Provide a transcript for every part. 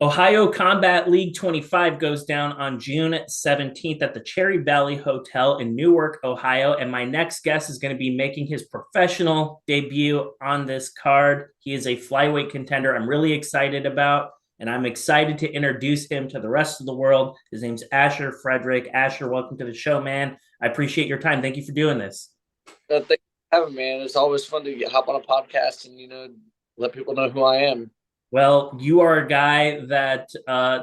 Ohio Combat League 25 goes down on June 17th at the Cherry Valley Hotel in Newark, Ohio. And my next guest is going to be making his professional debut on this card. He is a flyweight contender I'm really excited about, and I'm excited to introduce him to the rest of the world. His name's Asher Frederick. Asher, welcome to the show, man. I appreciate your time. Thank you for doing this. Thank you for having me, man. It's always fun to hop on a podcast and let people know who I am. Well, you are a guy that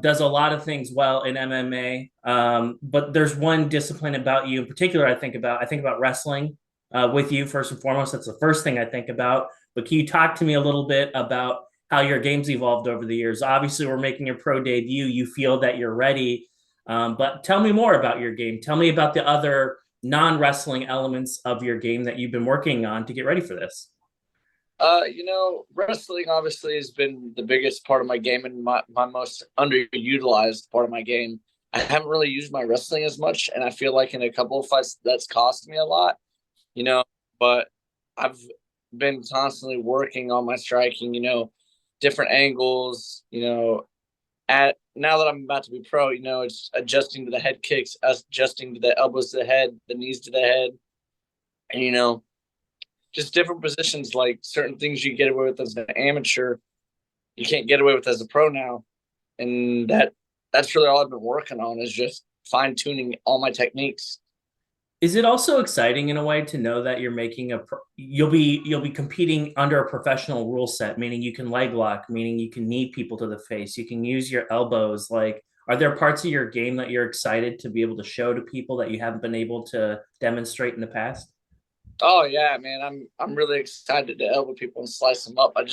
does a lot of things well in MMA, but there's one discipline about you in particular. I think about wrestling with you first and foremost. That's the first thing I think about. But can you talk to me a little bit about how your game's evolved over the years? Obviously, we're making your pro debut. You feel that you're ready, but tell me more about your game. Tell me about the other non-wrestling elements of your game that you've been working on to get ready for this. Wrestling obviously has been the biggest part of my game and my most underutilized part of my game. I haven't really used my wrestling as much, and I feel like in a couple of fights that's cost me a lot, you know, but I've been constantly working on my striking, different angles, at now that I'm about to be pro, it's adjusting to the head kicks, adjusting to the elbows to the head, the knees to the head, and just different positions, like certain things you get away with as an amateur, you can't get away with as a pro now. And that's really all I've been working on is just fine tuning all my techniques. Is it also exciting in a way to know that you're making you'll be competing under a professional rule set, meaning you can leg lock, meaning you can knee people to the face, you can use your elbows. Like, are there parts of your game that you're excited to be able to show to people that you haven't been able to demonstrate in the past? Oh yeah, man, I'm really excited to elbow people and slice them up. I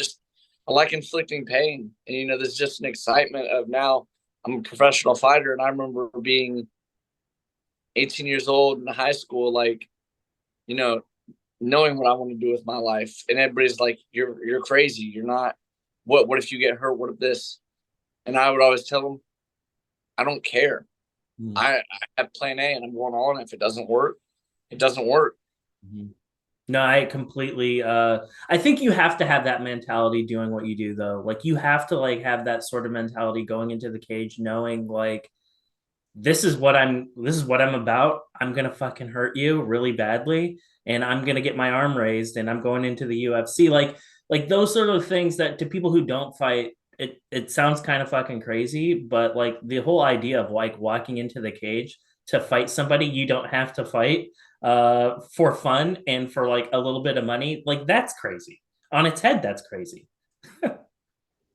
like inflicting pain, and there's just an excitement of now I'm a professional fighter, and I remember being 18 years old in high school, like you know, knowing what I want to do with my life, and everybody's like, "You're crazy. You're not. What if you get hurt? What if this?" And I would always tell them, "I don't care. Mm-hmm. I have Plan A, and I'm going on. If it doesn't work, it doesn't work." No, I completely I think you have to have that mentality doing what you do though. Like you have to like have that sort of mentality going into the cage knowing like this is what I'm about. I'm gonna fucking hurt you really badly, and I'm gonna get my arm raised, and I'm going into the UFC. Like those sort of things that to people who don't fight, it sounds kind of fucking crazy, but like the whole idea of like walking into the cage to fight somebody you don't have to fight for fun and for like a little bit of money, like that's crazy. On its head, that's crazy.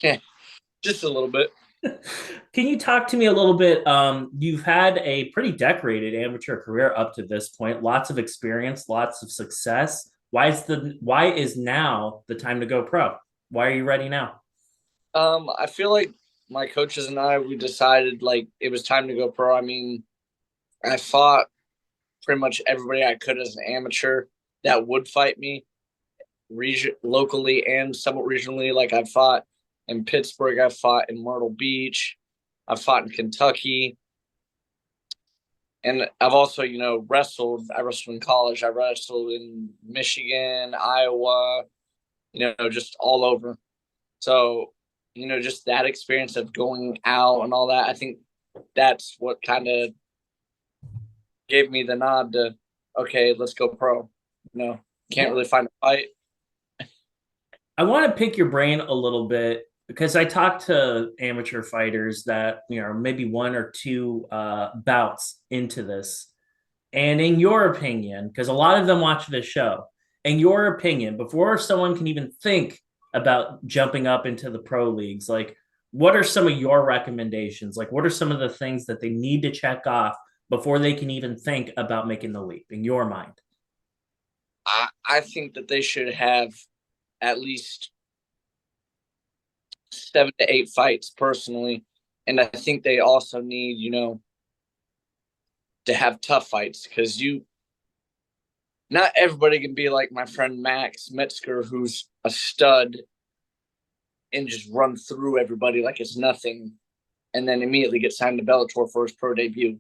Yeah, just a little bit. Can you talk to me a little bit? You've had a pretty decorated amateur career up to this point, lots of experience, lots of success. Why is now the time to go pro? Why are you ready now? I feel like my coaches and we decided like it was time to go pro. I mean, I fought pretty much everybody I could as an amateur that would fight me locally and somewhat regionally. Like I fought in Pittsburgh, I fought in Myrtle Beach, I fought in Kentucky, and I've also wrestled. I wrestled in college. I wrestled in Michigan, Iowa, just all over. So just that experience of going out and all that. I think that's what kind of gave me the nod to okay, let's go pro. Can't Yeah. really find a fight. I want to pick your brain a little bit because I talked to amateur fighters that, maybe one or two bouts into this. And in your opinion, because a lot of them watch this show, in your opinion, before someone can even think about jumping up into the pro leagues, like what are some of your recommendations? Like what are some of the things that they need to check off before they can even think about making the leap in your mind? I think that they should have at least 7 to 8 fights personally. And I think they also need, to have tough fights because not everybody can be like my friend Max Metzger, who's a stud and just run through everybody like it's nothing and then immediately get signed to Bellator for his pro debut.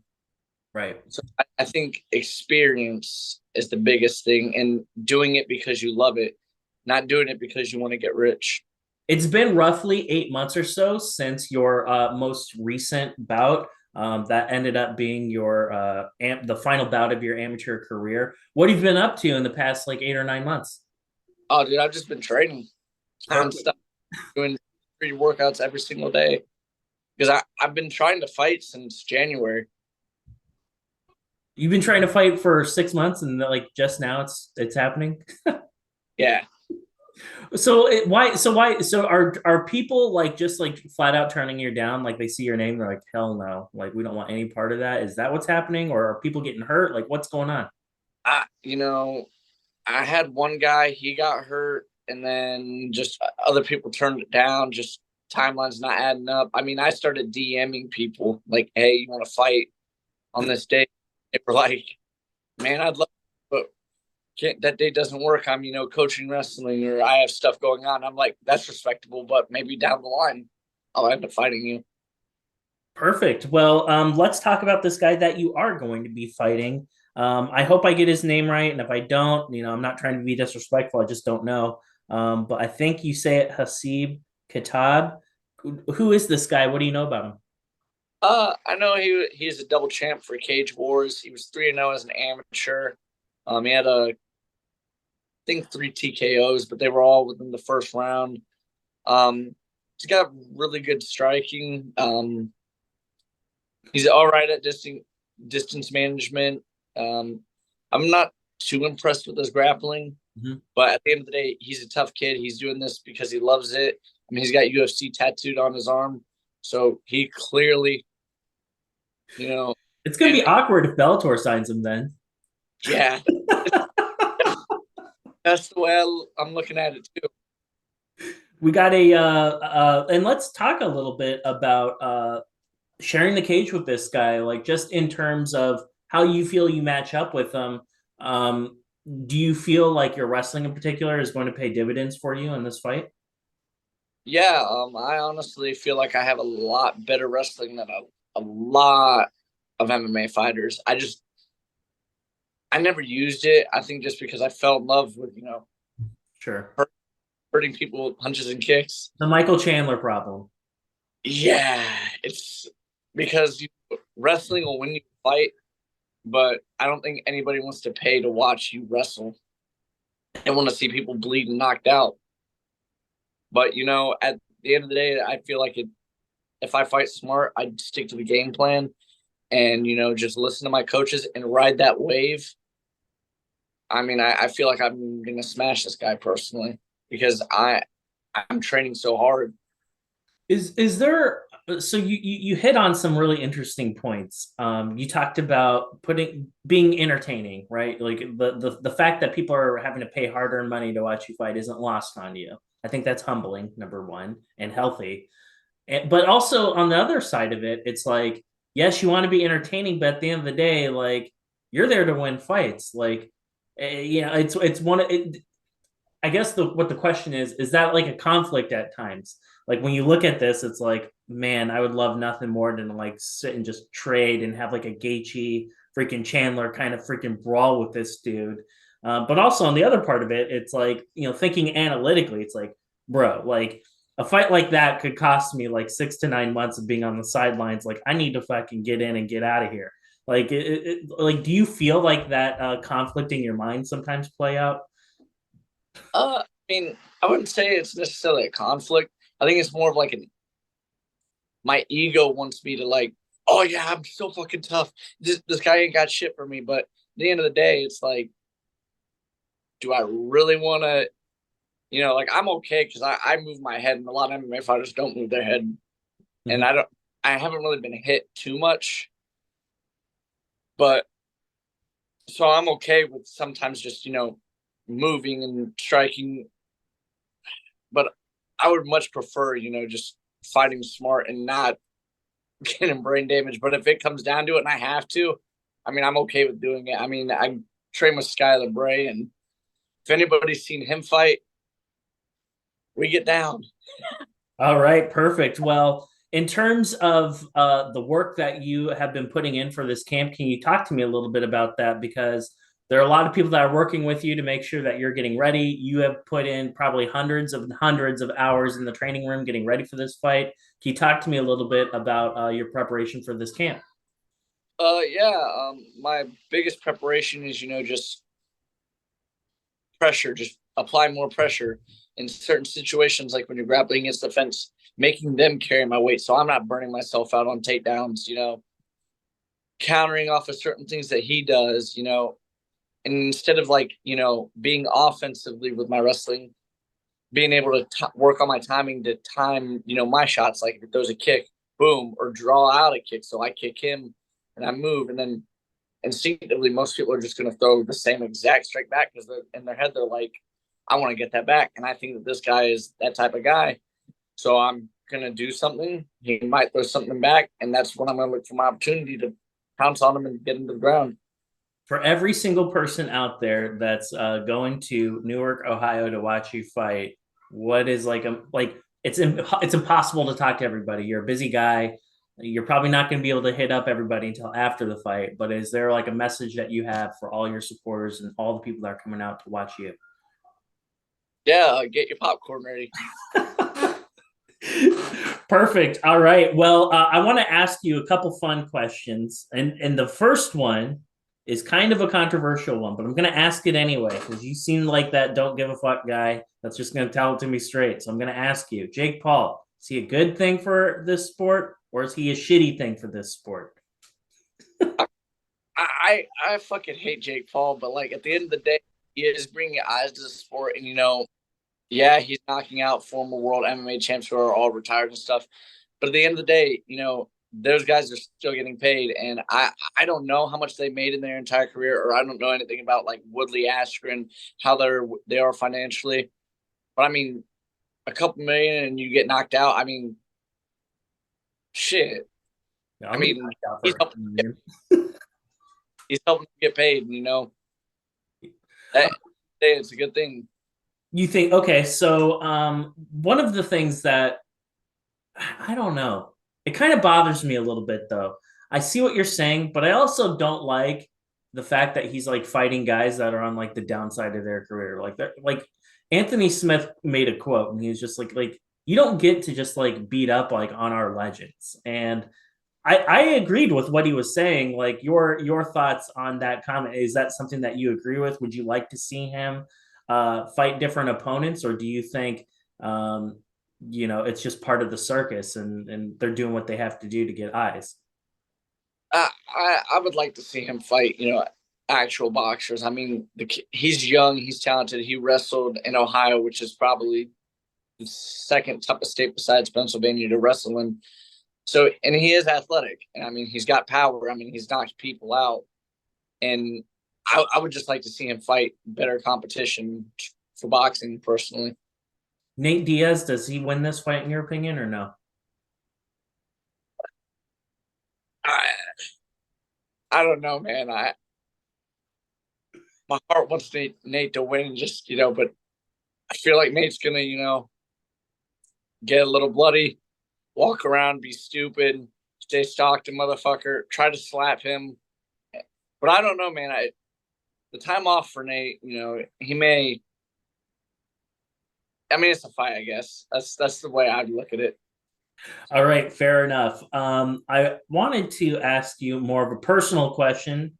Right. So I think experience is the biggest thing and doing it because you love it, not doing it because you want to get rich. It's been roughly 8 months or so since your most recent bout. That ended up being your the final bout of your amateur career. What have you been up to in the past like 8 or 9 months? Oh, dude, I've just been training Perfect. nonstop, doing 3 workouts every single day because I've been trying to fight since January. You've been trying to fight for 6 months, and like just now, it's happening. Yeah. So are people like just like flat out turning you down? Like they see your name, they're like, hell no, like we don't want any part of that. Is that what's happening, or are people getting hurt? Like what's going on? You know, I had one guy, he got hurt, and then just other people turned it down. Just timelines not adding up. I mean, I started DMing people like, "Hey, you want to fight on this day?" They were like, "Man, I'd love, but that day doesn't work. I'm, coaching wrestling, or I have stuff going on." I'm like, "That's respectable, but maybe down the line, I'll end up fighting you." Perfect. Well, let's talk about this guy that you are going to be fighting. I hope I get his name right, and if I don't, I'm not trying to be disrespectful. I just don't know. But I think you say it, Haseeb Khetab. Who is this guy? What do you know about him? I know he's a double champ for Cage Wars. He was 3-0 as an amateur. He had think 3 TKOs, but they were all within the first round. He's got really good striking. He's all right at distance management. I'm not too impressed with his grappling, Mhm. but at the end of the day, he's a tough kid. He's doing this because he loves it. I mean, he's got UFC tattooed on his arm, so he clearly, you know, It's gonna be and awkward if Bellator signs him then. yeah, that's the way I'm looking at it too. We got and let's talk a little bit about sharing the cage with this guy, like just in terms of how you feel you match up with him. Um, do you feel like your wrestling in particular is going to pay dividends for you in this fight? Yeah, I honestly feel like I have a lot better wrestling than a lot of MMA fighters. I never used it. I think just because I fell in love with, Sure. hurting people with punches and kicks. The Michael Chandler problem. Yeah, it's because wrestling will win you a fight, but I don't think anybody wants to pay to watch you wrestle and want to see people bleed and knocked out. But at the end of the day, I feel like if I fight smart, I'd stick to the game plan and just listen to my coaches and ride that wave. I mean, I feel like I'm gonna smash this guy personally because I'm training so hard. Is there so you hit on some really interesting points. You talked about putting being entertaining, right? Like the fact that people are having to pay hard-earned money to watch you fight isn't lost on you. I think that's humbling, number one, and healthy. But also on the other side of it, it's like, yes, you want to be entertaining, but at the end of the day, like you're there to win fights. Like, it's one. I guess what the question is that like a conflict at times? Like when you look at this, it's like, man, I would love nothing more than to like sit and just trade and have like a Gaethje freaking Chandler kind of freaking brawl with this dude. But also on the other part of it, it's like, thinking analytically, it's like, bro, like a fight like that could cost me like 6 to 9 months of being on the sidelines. Like I need to fucking get in and get out of here. Like, like, do you feel like that conflict in your mind sometimes play out? I mean, I wouldn't say it's necessarily a conflict. I think it's more of like my ego wants me to like, oh yeah, I'm so fucking tough. This guy ain't got shit for me. But at the end of the day, it's like, do I really want to? Like I'm okay because I move my head, and a lot of MMA fighters don't move their head, and Mhm. I haven't really been hit too much, but so I'm okay with sometimes just moving and striking, but I would much prefer just fighting smart and not getting brain damage. But if it comes down to it and I have to, I mean I'm okay with doing it. I mean I train with Skylar Bray, and if anybody's seen him fight, we get down. All right, perfect. Well, in terms of the work that you have been putting in for this camp, can you talk to me a little bit about that? Because There are a lot of people that are working with you to make sure that you're getting ready. You have put in probably hundreds of hours in the training room getting ready for this fight. Can you talk to me a little bit about your preparation for this camp? Yeah. My biggest preparation is, just pressure, just apply more pressure in certain situations, like when you're grappling against the fence, making them carry my weight so I'm not burning myself out on takedowns, countering off of certain things that he does, and instead of like, being offensively with my wrestling, being able to work on my timing to time, my shots, like if it throws a kick, boom, or draw out a kick. So I kick him and I move. And then instinctively, most people are just going to throw the same exact strike back because in their head, they're like, I want to get that back. And I think that this guy is that type of guy. So I'm going to do something. He might throw something back. And that's when I'm going to look for my opportunity to pounce on him and get him to the ground. For every single person out there that's going to Newark, Ohio to watch you fight, what is like it's impossible to talk to everybody. You're a busy guy. You're probably not going to be able to hit up everybody until after the fight. But is there like a message that you have for all your supporters and all the people that are coming out to watch you? Yeah, get your popcorn ready. Perfect. All right. Well, I want to ask you a couple fun questions, and the first one is kind of a controversial one, but I'm going to ask it anyway because you seem like that don't give a fuck guy that's just going to tell it to me straight. So I'm going to ask you, Jake Paul, is he a good thing for this sport, or is he a shitty thing for this sport? I fucking hate Jake Paul, but like at the end of the day, he is bringing eyes to the sport, and yeah, he's knocking out former world MMA champs who are all retired and stuff. But at the end of the day, those guys are still getting paid, and I don't know how much they made in their entire career, or I don't know anything about like Woodley Askren, how they are financially. But I mean, a couple million and you get knocked out. I mean, shit. Yeah, I I'll get mean, knocked out he's for helping, a he's helping get paid. That it's a good thing. You think okay? So, one of the things that I don't know. It kind of bothers me a little bit though. I see what you're saying, but I also don't like the fact that he's like fighting guys that are on like the downside of their career. Like Anthony Smith made a quote and he was just like you don't get to just like beat up like on our legends. And I agreed with what he was saying. Like your thoughts on that comment, is that something that you agree with? Would you like to see him fight different opponents, or do you think it's just part of the circus and they're doing what they have to do to get eyes? I would like to see him fight, actual boxers. I mean, he's young, he's talented. He wrestled in Ohio, which is probably the second toughest state besides Pennsylvania to wrestle in. So, and he is athletic. And I mean, he's got power. I mean, he's knocked people out. And I would just like to see him fight better competition for boxing personally. Nate Diaz, does he win this fight in your opinion or no? I, I don't know, man. My heart wants Nate to win, just but I feel like Nate's gonna, get a little bloody, walk around, be stupid, stay stalked a motherfucker, try to slap him. But I don't know, man. The time off for Nate, he may. I mean, it's a fight, I guess. That's the way I'd look at it. All right, fair enough. I wanted to ask you more of a personal question.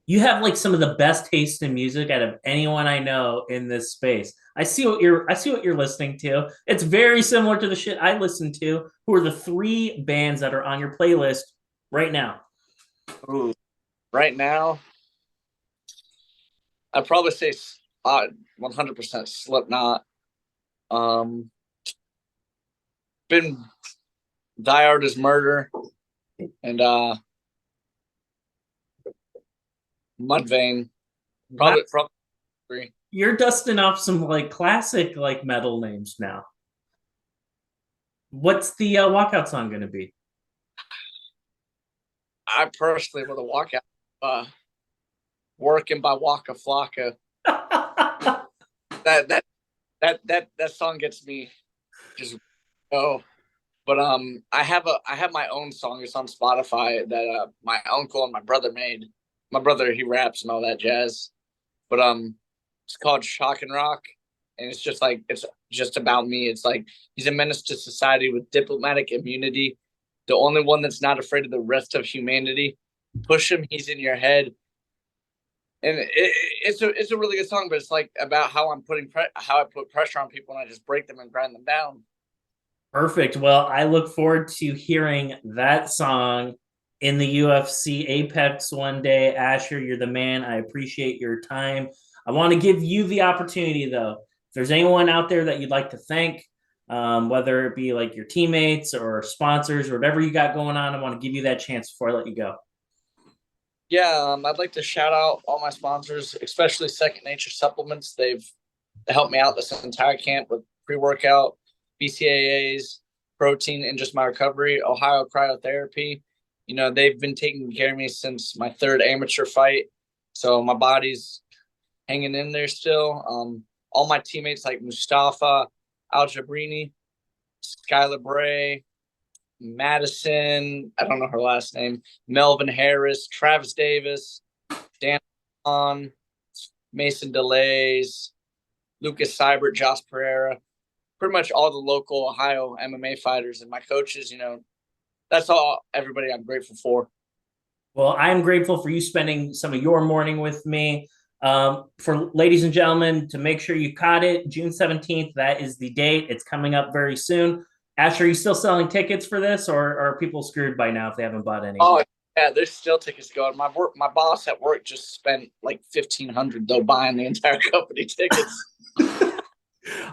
You have like some of the best taste in music out of anyone I know in this space. I see what you're listening to. It's very similar to the shit I listen to. Who are the three bands that are on your playlist right now? Ooh, right now, I'd probably say 100% Slipknot. Um, been Die Hard is Murder and Mudvayne. Wow, Probably three. you're dusting off some like classic like metal names now. What's the walkout song going to be? I personally with a walkout, working by Waka Flocka. That that that song gets me just go. But I have my own song. It's on Spotify that my uncle and my brother made. My brother, he raps and all that jazz. but it's called Shock and Rock, and it's just like it's just about me. It's like he's a menace to society with diplomatic immunity, the only one that's not afraid of the rest of humanity. Push him, he's in your head. And it's a really good song, but it's like about how how I put pressure on people and I just break them and grind them down. Perfect. Well, I look forward to hearing that song in the UFC Apex one day. Asher, you're the man. I appreciate your time. I want to give you the opportunity, though. If there's anyone out there that you'd like to thank, whether it be like your teammates or sponsors or whatever you got going on, I want to give you that chance before I let you go. Yeah, I'd like to shout out all my sponsors, especially Second Nature Supplements. They've helped me out this entire camp with pre-workout, BCAAs, protein, and just my recovery. Ohio Cryotherapy. They've been taking care of me since my third amateur fight. So my body's hanging in there still. All my teammates like Mustafa, Al Jabrini, Skylar Bray, Madison, I don't know her last name, Melvin Harris, Travis Davis, Dan On, Mason Delays, Lucas Seibert, Josh Pereira, pretty much all the local Ohio MMA fighters and my coaches. That's all everybody I'm grateful for. Well, I'm grateful for you spending some of your morning with me. For ladies and gentlemen, to make sure you caught it, June 17th, that is the date. It's coming up very soon. Asher, are you still selling tickets for this, or are people screwed by now if they haven't bought any? Oh, yeah, there's still tickets going. My boss at work just spent like $1,500 though buying the entire company tickets.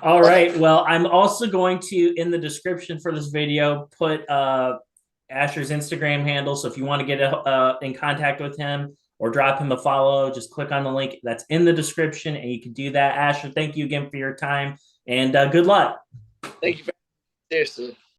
All right. Well, I'm also going to, in the description for this video, put Asher's Instagram handle. So if you want to get in contact with him or drop him a follow, just click on the link that's in the description and you can do that. Asher, thank you again for your time and good luck. Thank you. Seriously.